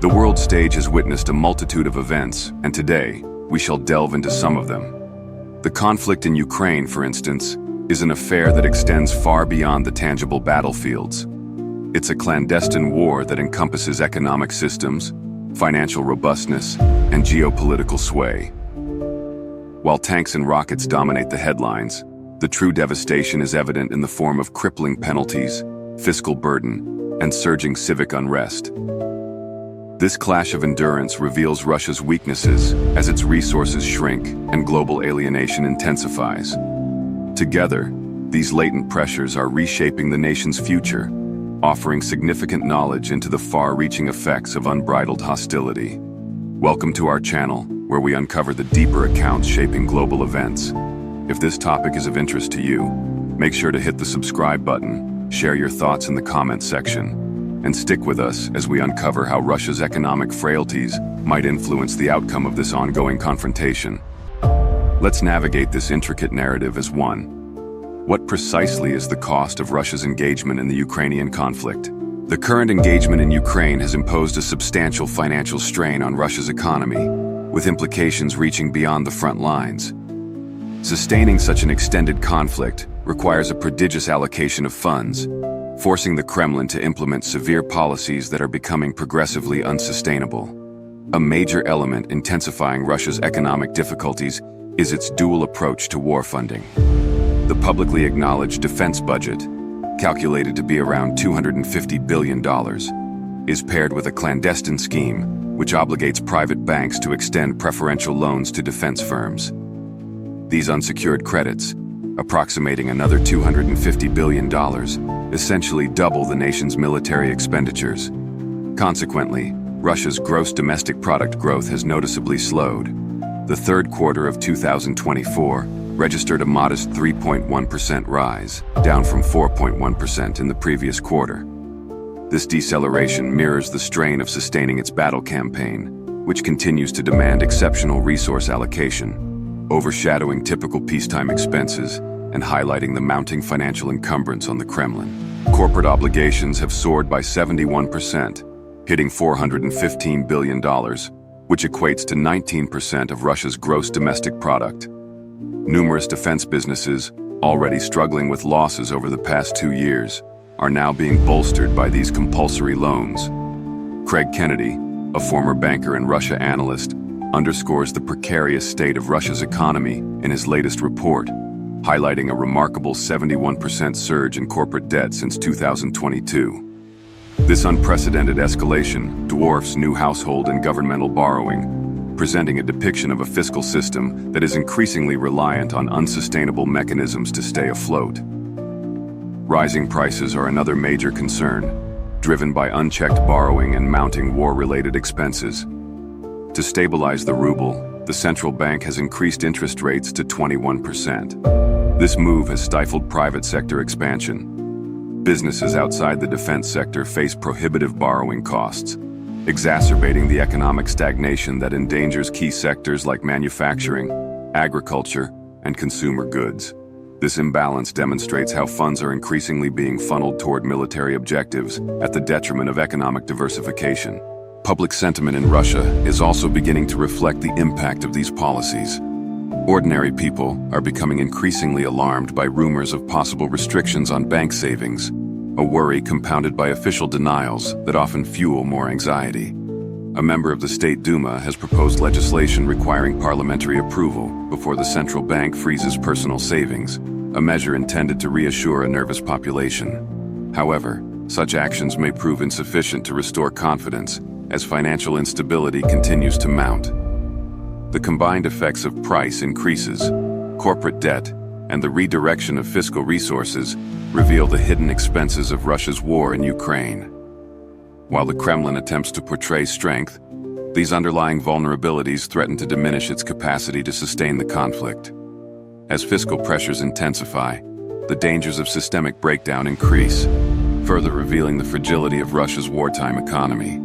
The world stage has witnessed a multitude of events, and today, we shall delve into some of them. The conflict in Ukraine, for instance, is an affair that extends far beyond the tangible battlefields. It's a clandestine war that encompasses economic systems, financial robustness, and geopolitical sway. While tanks and rockets dominate the headlines, the true devastation is evident in the form of crippling penalties, fiscal burden, and surging civic unrest. This clash of endurance reveals Russia's weaknesses as its resources shrink and global alienation intensifies. Together, these latent pressures are reshaping the nation's future, offering significant knowledge into the far-reaching effects of unbridled hostility. Welcome to our channel, where we uncover the deeper accounts shaping global events. If this topic is of interest to you, make sure to hit the subscribe button, share your thoughts in the comments section, and stick with us as we uncover how Russia's economic frailties might influence the outcome of this ongoing confrontation. Let's navigate this intricate narrative as one. What precisely is the cost of Russia's engagement in the Ukrainian conflict? The current engagement in Ukraine has imposed a substantial financial strain on Russia's economy, with implications reaching beyond the front lines. Sustaining such an extended conflict requires a prodigious allocation of funds, forcing the Kremlin to implement severe policies that are becoming progressively unsustainable. A major element intensifying Russia's economic difficulties is its dual approach to war funding. The publicly acknowledged defense budget, calculated to be around $250 billion, is paired with a clandestine scheme which obligates private banks to extend preferential loans to defense firms. These unsecured credits, approximating another $250 billion, essentially double the nation's military expenditures. Consequently, Russia's gross domestic product growth has noticeably slowed. The third quarter of 2024 registered a modest 3.1% rise, down from 4.1% in the previous quarter. This deceleration mirrors the strain of sustaining its battle campaign, which continues to demand exceptional resource allocation, overshadowing typical peacetime expenses and highlighting the mounting financial encumbrance on the Kremlin. Corporate obligations have soared by 71%, hitting $415 billion, which equates to 19% of Russia's gross domestic product. Numerous defense businesses, already struggling with losses over the past 2 years, are now being bolstered by these compulsory loans. Craig Kennedy, a former banker and Russia analyst, underscores the precarious state of Russia's economy in his latest report, highlighting a remarkable 71% surge in corporate debt since 2022. This unprecedented escalation dwarfs new household and governmental borrowing, presenting a depiction of a fiscal system that is increasingly reliant on unsustainable mechanisms to stay afloat. Rising prices are another major concern, driven by unchecked borrowing and mounting war-related expenses. To stabilize the ruble, the central bank has increased interest rates to 21%. This move has stifled private sector expansion. Businesses outside the defense sector face prohibitive borrowing costs, exacerbating the economic stagnation that endangers key sectors like manufacturing, agriculture, and consumer goods. This imbalance demonstrates how funds are increasingly being funneled toward military objectives at the detriment of economic diversification. Public sentiment in Russia is also beginning to reflect the impact of these policies. Ordinary people are becoming increasingly alarmed by rumors of possible restrictions on bank savings, a worry compounded by official denials that often fuel more anxiety. A member of the State Duma has proposed legislation requiring parliamentary approval before the central bank freezes personal savings, a measure intended to reassure a nervous population. However, such actions may prove insufficient to restore confidence as financial instability continues to mount. The combined effects of price increases, corporate debt, and the redirection of fiscal resources reveal the hidden expenses of Russia's war in Ukraine. While the Kremlin attempts to portray strength, these underlying vulnerabilities threaten to diminish its capacity to sustain the conflict. As fiscal pressures intensify, the dangers of systemic breakdown increase, further revealing the fragility of Russia's wartime economy.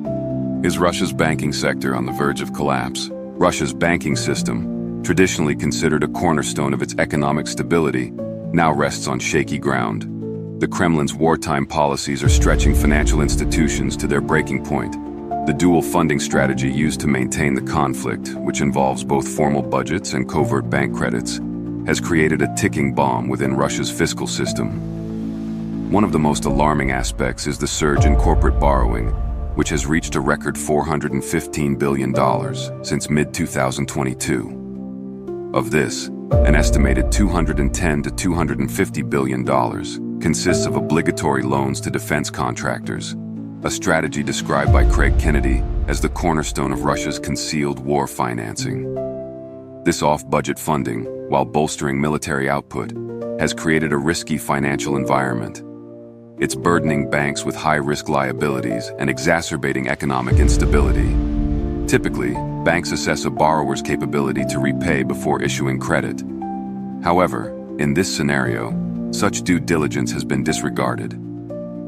Is Russia's banking sector on the verge of collapse? Russia's banking system, traditionally considered a cornerstone of its economic stability, now rests on shaky ground. The Kremlin's wartime policies are stretching financial institutions to their breaking point. The dual funding strategy used to maintain the conflict, which involves both formal budgets and covert bank credits, has created a ticking bomb within Russia's fiscal system. One of the most alarming aspects is the surge in corporate borrowing, which has reached a record $415 billion since mid-2022. Of this, an estimated $210 to $250 billion consists of obligatory loans to defense contractors, a strategy described by Craig Kennedy as the cornerstone of Russia's concealed war financing. This off-budget funding, while bolstering military output, has created a risky financial environment. It's burdening banks with high-risk liabilities and exacerbating economic instability. Typically, banks assess a borrower's capability to repay before issuing credit. However, in this scenario, such due diligence has been disregarded.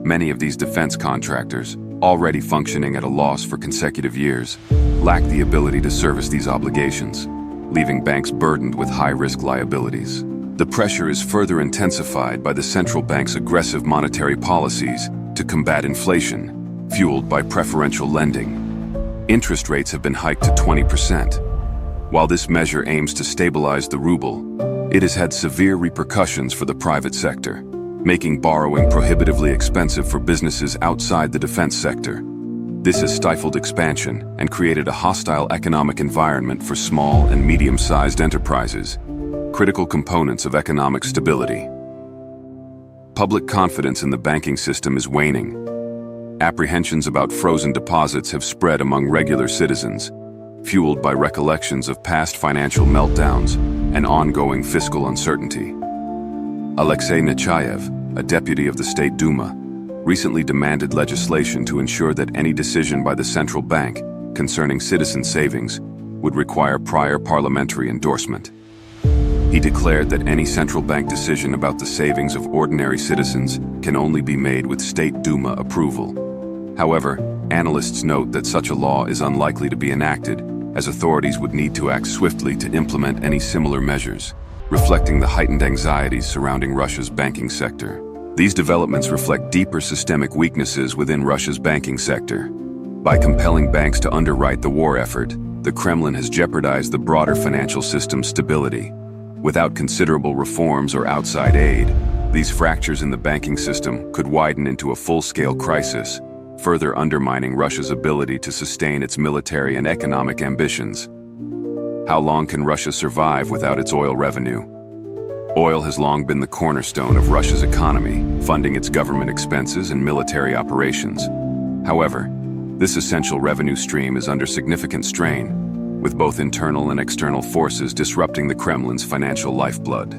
Many of these defense contractors, already functioning at a loss for consecutive years, lack the ability to service these obligations, leaving banks burdened with high-risk liabilities. The pressure is further intensified by the central bank's aggressive monetary policies to combat inflation, fueled by preferential lending. Interest rates have been hiked to 20%. While this measure aims to stabilize the ruble, it has had severe repercussions for the private sector, making borrowing prohibitively expensive for businesses outside the defense sector. This has stifled expansion and created a hostile economic environment for small and medium-sized enterprises, critical components of economic stability. Public confidence in the banking system is waning. Apprehensions about frozen deposits have spread among regular citizens, fueled by recollections of past financial meltdowns and ongoing fiscal uncertainty. Alexei Nechayev, a deputy of the State Duma, recently demanded legislation to ensure that any decision by the central bank concerning citizen savings would require prior parliamentary endorsement. He declared that any central bank decision about the savings of ordinary citizens can only be made with State Duma approval. However, analysts note that such a law is unlikely to be enacted, as authorities would need to act swiftly to implement any similar measures, reflecting the heightened anxieties surrounding Russia's banking sector. These developments reflect deeper systemic weaknesses within Russia's banking sector. By compelling banks to underwrite the war effort, the Kremlin has jeopardized the broader financial system's stability. Without considerable reforms or outside aid, these fractures in the banking system could widen into a full-scale crisis, further undermining Russia's ability to sustain its military and economic ambitions. How long can Russia survive without its oil revenue? Oil has long been the cornerstone of Russia's economy, funding its government expenses and military operations. However, this essential revenue stream is under significant strain, with both internal and external forces disrupting the Kremlin's financial lifeblood.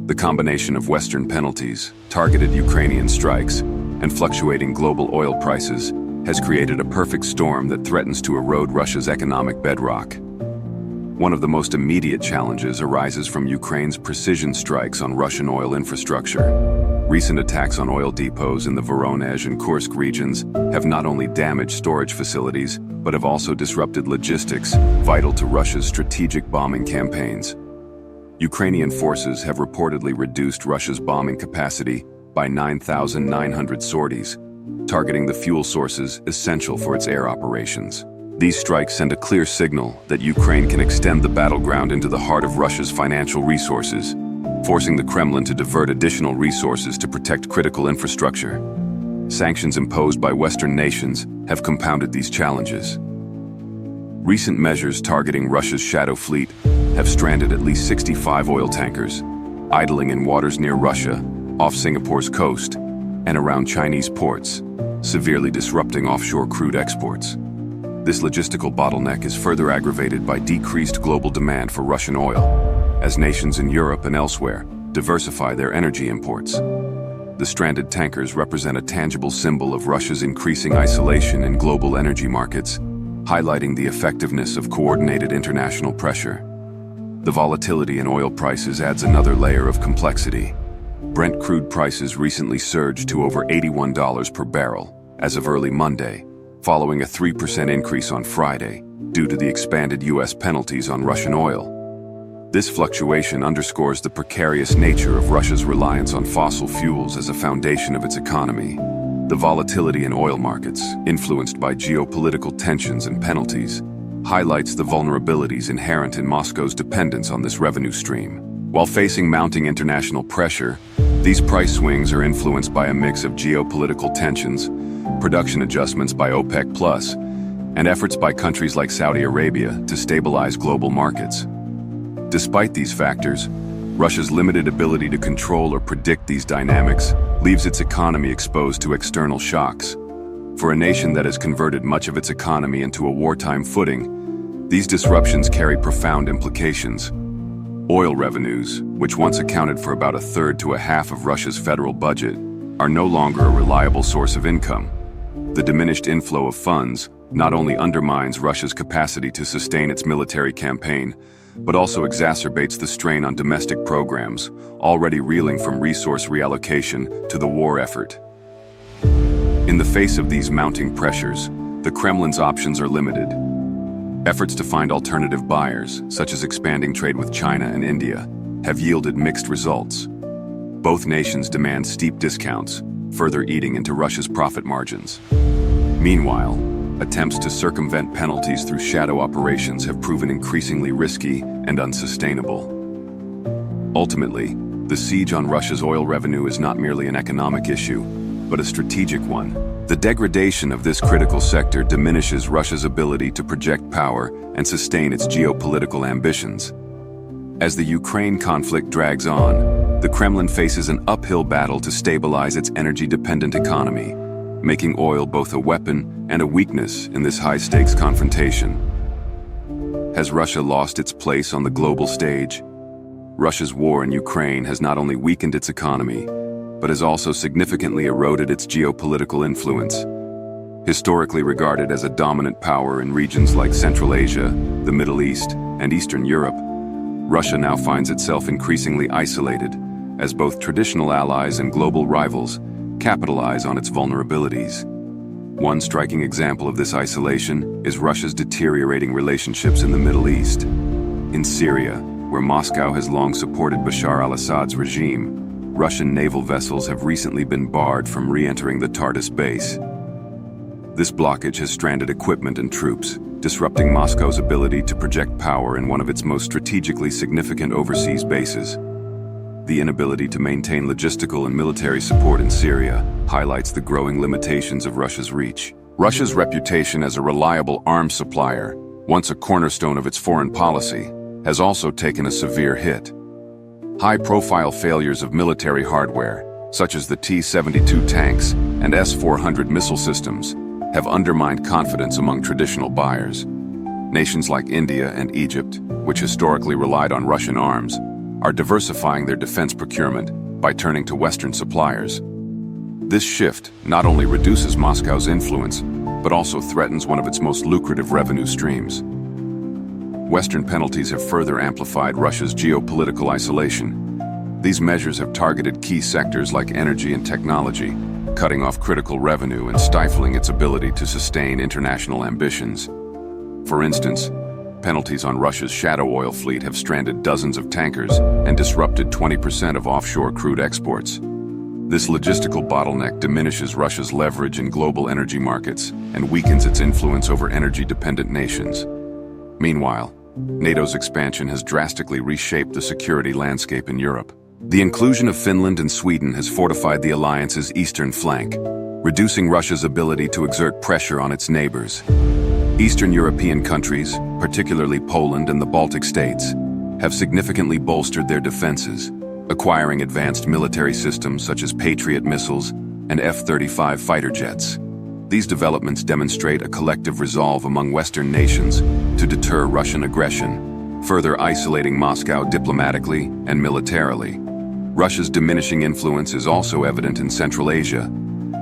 The combination of Western penalties, targeted Ukrainian strikes, and fluctuating global oil prices has created a perfect storm that threatens to erode Russia's economic bedrock. One of the most immediate challenges arises from Ukraine's precision strikes on Russian oil infrastructure. Recent attacks on oil depots in the Voronezh and Kursk regions have not only damaged storage facilities, but have also disrupted logistics vital to Russia's strategic bombing campaigns. Ukrainian forces have reportedly reduced Russia's bombing capacity by 9,900 sorties, targeting the fuel sources essential for its air operations. These strikes send a clear signal that Ukraine can extend the battleground into the heart of Russia's financial resources, forcing the Kremlin to divert additional resources to protect critical infrastructure. Sanctions imposed by Western nations have compounded these challenges. Recent measures targeting Russia's shadow fleet have stranded at least 65 oil tankers, idling in waters near Russia, off Singapore's coast, and around Chinese ports, severely disrupting offshore crude exports. This logistical bottleneck is further aggravated by decreased global demand for Russian oil, as nations in Europe and elsewhere diversify their energy imports. The stranded tankers represent a tangible symbol of Russia's increasing isolation in global energy markets, highlighting the effectiveness of coordinated international pressure. The volatility in oil prices adds another layer of complexity. Brent crude prices recently surged to over $81 per barrel as of early Monday, following a 3% increase on Friday due to the expanded U.S. penalties on Russian oil. This fluctuation underscores the precarious nature of Russia's reliance on fossil fuels as a foundation of its economy. The volatility in oil markets, influenced by geopolitical tensions and penalties, highlights the vulnerabilities inherent in Moscow's dependence on this revenue stream. While facing mounting international pressure, these price swings are influenced by a mix of geopolitical tensions, production adjustments by OPEC+, and efforts by countries like Saudi Arabia to stabilize global markets. Despite these factors, Russia's limited ability to control or predict these dynamics leaves its economy exposed to external shocks. For a nation that has converted much of its economy into a wartime footing, these disruptions carry profound implications. Oil revenues, which once accounted for about a third to a half of Russia's federal budget, are no longer a reliable source of income. The diminished inflow of funds not only undermines Russia's capacity to sustain its military campaign, but also exacerbates the strain on domestic programs, already reeling from resource reallocation to the war effort. In the face of these mounting pressures, the Kremlin's options are limited. Efforts to find alternative buyers, such as expanding trade with China and India, have yielded mixed results. Both nations demand steep discounts, further eating into Russia's profit margins. Meanwhile, attempts to circumvent penalties through shadow operations have proven increasingly risky and unsustainable. Ultimately, the siege on Russia's oil revenue is not merely an economic issue, but a strategic one. The degradation of this critical sector diminishes Russia's ability to project power and sustain its geopolitical ambitions. As the Ukraine conflict drags on, the Kremlin faces an uphill battle to stabilize its energy-dependent economy, making oil both a weapon and a weakness in this high-stakes confrontation. Has Russia lost its place on the global stage? Russia's war in Ukraine has not only weakened its economy, but has also significantly eroded its geopolitical influence. Historically regarded as a dominant power in regions like Central Asia, the Middle East, and Eastern Europe, Russia now finds itself increasingly isolated, as both traditional allies and global rivals capitalize on its vulnerabilities. One striking example of this isolation is Russia's deteriorating relationships in the Middle East. In Syria, where Moscow has long supported Bashar al-Assad's regime, Russian naval vessels have recently been barred from re-entering the Tartus base. This blockage has stranded equipment and troops, disrupting Moscow's ability to project power in one of its most strategically significant overseas bases. The inability to maintain logistical and military support in Syria highlights the growing limitations of Russia's reach. Russia's reputation as a reliable arms supplier, once a cornerstone of its foreign policy, has also taken a severe hit. High-profile failures of military hardware, such as the T-72 tanks and S-400 missile systems, have undermined confidence among traditional buyers. Nations like India and Egypt, which historically relied on Russian arms, are diversifying their defense procurement by turning to Western suppliers. This shift not only reduces Moscow's influence, but also threatens one of its most lucrative revenue streams. Western penalties have further amplified Russia's geopolitical isolation. These measures have targeted key sectors like energy and technology, cutting off critical revenue and stifling its ability to sustain international ambitions. For instance, penalties on Russia's shadow oil fleet have stranded dozens of tankers and disrupted 20% of offshore crude exports. This logistical bottleneck diminishes Russia's leverage in global energy markets and weakens its influence over energy-dependent nations. Meanwhile, NATO's expansion has drastically reshaped the security landscape in Europe. The inclusion of Finland and Sweden has fortified the alliance's eastern flank, reducing Russia's ability to exert pressure on its neighbors. Eastern European countries, particularly Poland and the Baltic states, have significantly bolstered their defenses, acquiring advanced military systems such as Patriot missiles and F-35 fighter jets. These developments demonstrate a collective resolve among Western nations to deter Russian aggression, further isolating Moscow diplomatically and militarily. Russia's diminishing influence is also evident in Central Asia,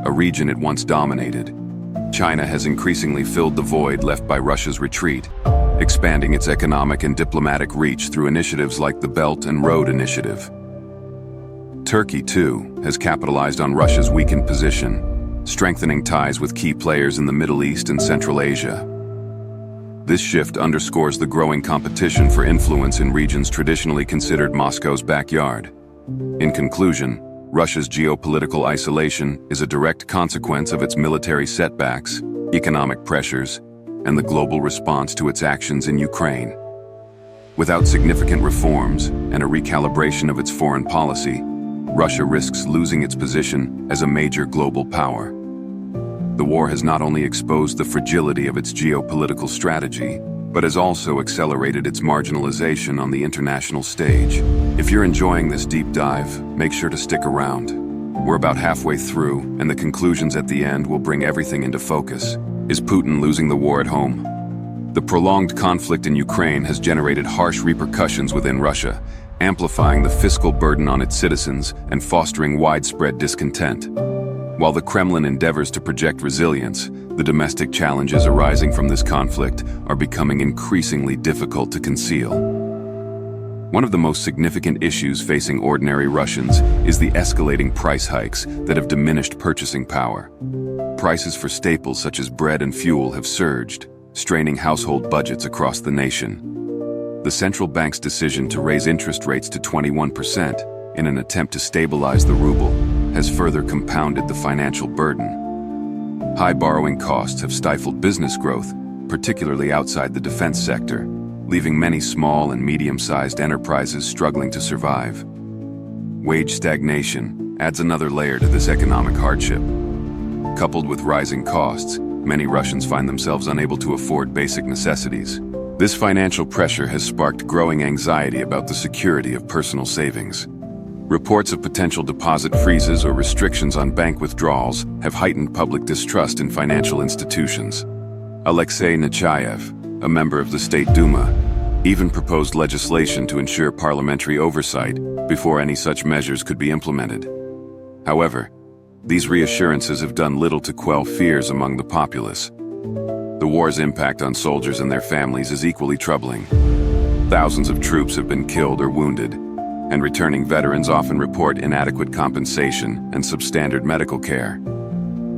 a region it once dominated. China has increasingly filled the void left by Russia's retreat, expanding its economic and diplomatic reach through initiatives like the Belt and Road Initiative. Turkey, too, has capitalized on Russia's weakened position, strengthening ties with key players in the Middle East and Central Asia. This shift underscores the growing competition for influence in regions traditionally considered Moscow's backyard. In conclusion, Russia's geopolitical isolation is a direct consequence of its military setbacks, economic pressures, and the global response to its actions in Ukraine. Without significant reforms and a recalibration of its foreign policy, Russia risks losing its position as a major global power. The war has not only exposed the fragility of its geopolitical strategy, but has also accelerated its marginalization on the international stage. If you're enjoying this deep dive, make sure to stick around. We're about halfway through, and the conclusions at the end will bring everything into focus. Is Putin losing the war at home? The prolonged conflict in Ukraine has generated harsh repercussions within Russia, amplifying the fiscal burden on its citizens and fostering widespread discontent. While the Kremlin endeavors to project resilience, the domestic challenges arising from this conflict are becoming increasingly difficult to conceal. One of the most significant issues facing ordinary Russians is the escalating price hikes that have diminished purchasing power. Prices for staples such as bread and fuel have surged, straining household budgets across the nation. The central bank's decision to raise interest rates to 21% in an attempt to stabilize the ruble has further compounded the financial burden. High borrowing costs have stifled business growth, particularly outside the defense sector, leaving many small and medium-sized enterprises struggling to survive. Wage stagnation adds another layer to this economic hardship. Coupled with rising costs, many Russians find themselves unable to afford basic necessities. This financial pressure has sparked growing anxiety about the security of personal savings. Reports of potential deposit freezes or restrictions on bank withdrawals have heightened public distrust in financial institutions. Alexei Nechayev, a member of the State Duma, even proposed legislation to ensure parliamentary oversight before any such measures could be implemented. However, these reassurances have done little to quell fears among the populace. The war's impact on soldiers and their families is equally troubling. Thousands of troops have been killed or wounded, and returning veterans often report inadequate compensation and substandard medical care.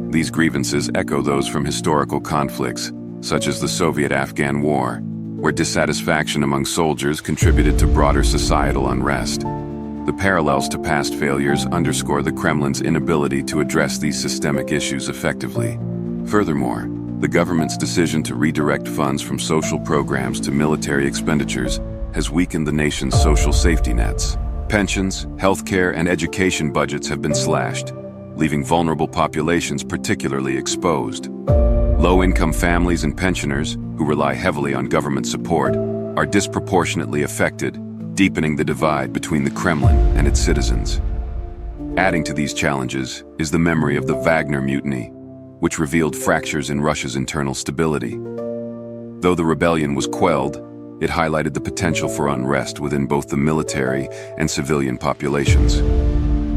These grievances echo those from historical conflicts, such as the Soviet-Afghan War, where dissatisfaction among soldiers contributed to broader societal unrest. The parallels to past failures underscore the Kremlin's inability to address these systemic issues effectively. Furthermore, the government's decision to redirect funds from social programs to military expenditures has weakened the nation's social safety nets. Pensions, healthcare, and education budgets have been slashed, leaving vulnerable populations particularly exposed. Low-income families and pensioners, who rely heavily on government support, are disproportionately affected, deepening the divide between the Kremlin and its citizens. Adding to these challenges is the memory of the Wagner mutiny, which revealed fractures in Russia's internal stability. Though the rebellion was quelled, it highlighted the potential for unrest within both the military and civilian populations.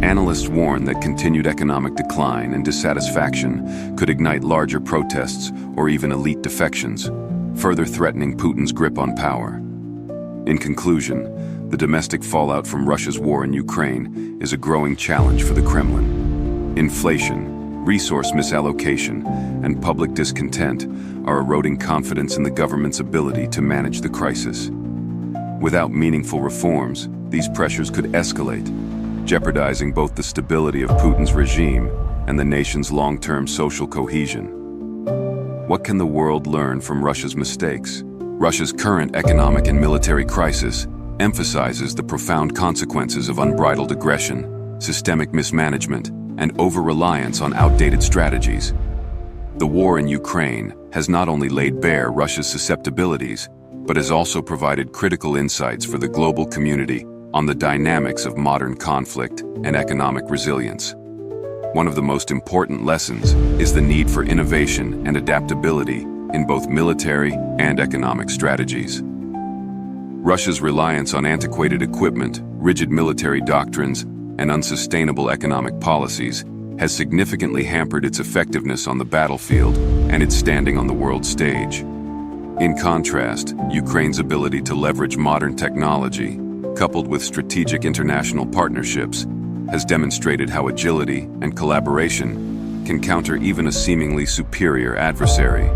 Analysts warn that continued economic decline and dissatisfaction could ignite larger protests or even elite defections, further threatening Putin's grip on power. In conclusion, the domestic fallout from Russia's war in Ukraine is a growing challenge for the Kremlin. Inflation, resource misallocation, and public discontent are eroding confidence in the government's ability to manage the crisis. Without meaningful reforms, these pressures could escalate, jeopardizing both the stability of Putin's regime and the nation's long-term social cohesion. What can the world learn from Russia's mistakes? Russia's current economic and military crisis emphasizes the profound consequences of unbridled aggression, systemic mismanagement, and over-reliance on outdated strategies. The war in Ukraine has not only laid bare Russia's susceptibilities, but has also provided critical insights for the global community on the dynamics of modern conflict and economic resilience. One of the most important lessons is the need for innovation and adaptability in both military and economic strategies. Russia's reliance on antiquated equipment, rigid military doctrines, and unsustainable economic policies has significantly hampered its effectiveness on the battlefield and its standing on the world stage. In contrast, Ukraine's ability to leverage modern technology, coupled with strategic international partnerships, has demonstrated how agility and collaboration can counter even a seemingly superior adversary.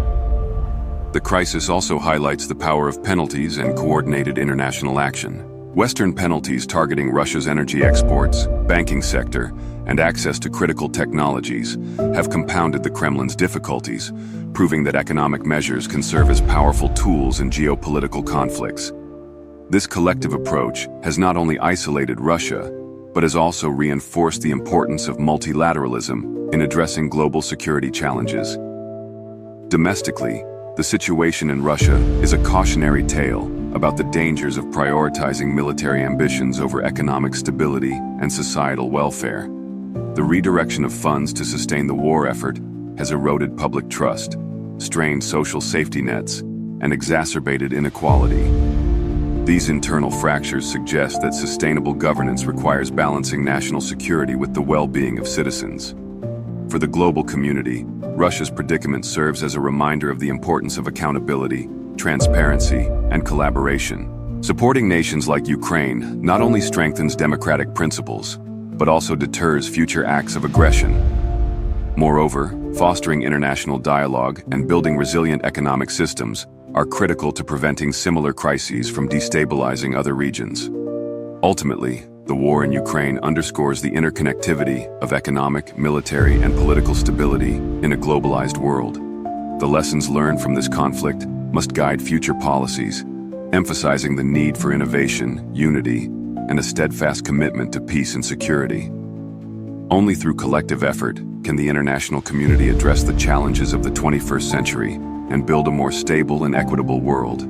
The crisis also highlights the power of penalties and coordinated international action. Western penalties targeting Russia's energy exports, banking sector, and access to critical technologies have compounded the Kremlin's difficulties, proving that economic measures can serve as powerful tools in geopolitical conflicts. This collective approach has not only isolated Russia, but has also reinforced the importance of multilateralism in addressing global security challenges. Domestically, the situation in Russia is a cautionary tale about the dangers of prioritizing military ambitions over economic stability and societal welfare. The redirection of funds to sustain the war effort has eroded public trust, strained social safety nets, and exacerbated inequality. These internal fractures suggest that sustainable governance requires balancing national security with the well-being of citizens. For the global community, Russia's predicament serves as a reminder of the importance of accountability, transparency, and collaboration. Supporting nations like Ukraine not only strengthens democratic principles, but also deters future acts of aggression. Moreover, fostering international dialogue and building resilient economic systems are critical to preventing similar crises from destabilizing other regions. Ultimately, the war in Ukraine underscores the interconnectivity of economic, military, and political stability in a globalized world. The lessons learned from this conflict must guide future policies, emphasizing the need for innovation, unity, and a steadfast commitment to peace and security. Only through collective effort can the international community address the challenges of the 21st century and build a more stable and equitable world.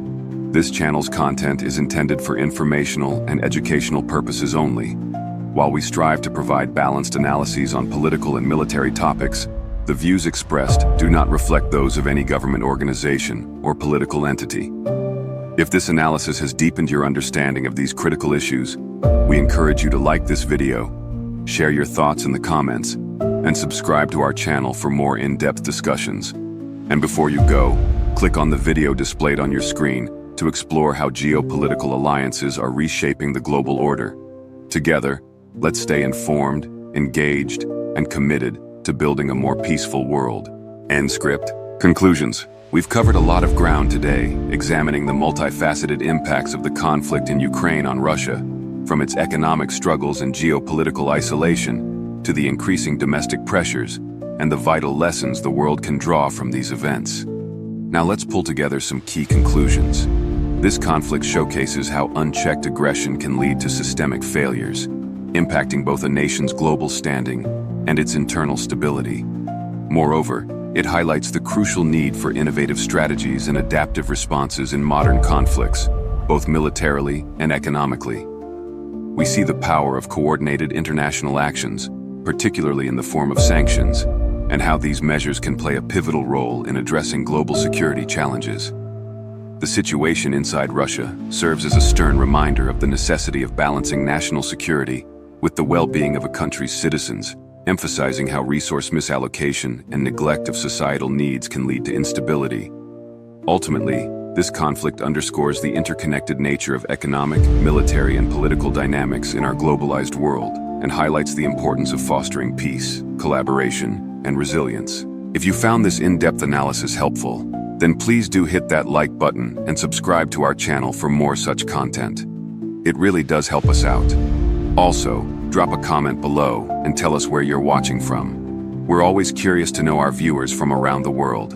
This channel's content is intended for informational and educational purposes only. While we strive to provide balanced analyses on political and military topics, the views expressed do not reflect those of any government organization or political entity. If this analysis has deepened your understanding of these critical issues, we encourage you to like this video, share your thoughts in the comments, and subscribe to our channel for more in-depth discussions. And before you go, click on the video displayed on your screen to explore how geopolitical alliances are reshaping the global order. Together, let's stay informed, engaged, and committed to building a more peaceful world. End script. Conclusions. We've covered a lot of ground today, examining the multifaceted impacts of the conflict in Ukraine on Russia, from its economic struggles and geopolitical isolation to the increasing domestic pressures and the vital lessons the world can draw from these events. Now let's pull together some key conclusions. This conflict showcases how unchecked aggression can lead to systemic failures, impacting both a nation's global standing and its internal stability. Moreover, it highlights the crucial need for innovative strategies and adaptive responses in modern conflicts, both militarily and economically. We see the power of coordinated international actions, particularly in the form of sanctions, and how these measures can play a pivotal role in addressing global security challenges. The situation inside Russia serves as a stern reminder of the necessity of balancing national security with the well-being of a country's citizens, emphasizing how resource misallocation and neglect of societal needs can lead to instability. Ultimately, this conflict underscores the interconnected nature of economic, military, and political dynamics in our globalized world, and highlights the importance of fostering peace, collaboration, and resilience. If you found this in-depth analysis helpful, then please do hit that like button and subscribe to our channel for more such content. It really does help us out. Also, drop a comment below and tell us where you're watching from. We're always curious to know our viewers from around the world.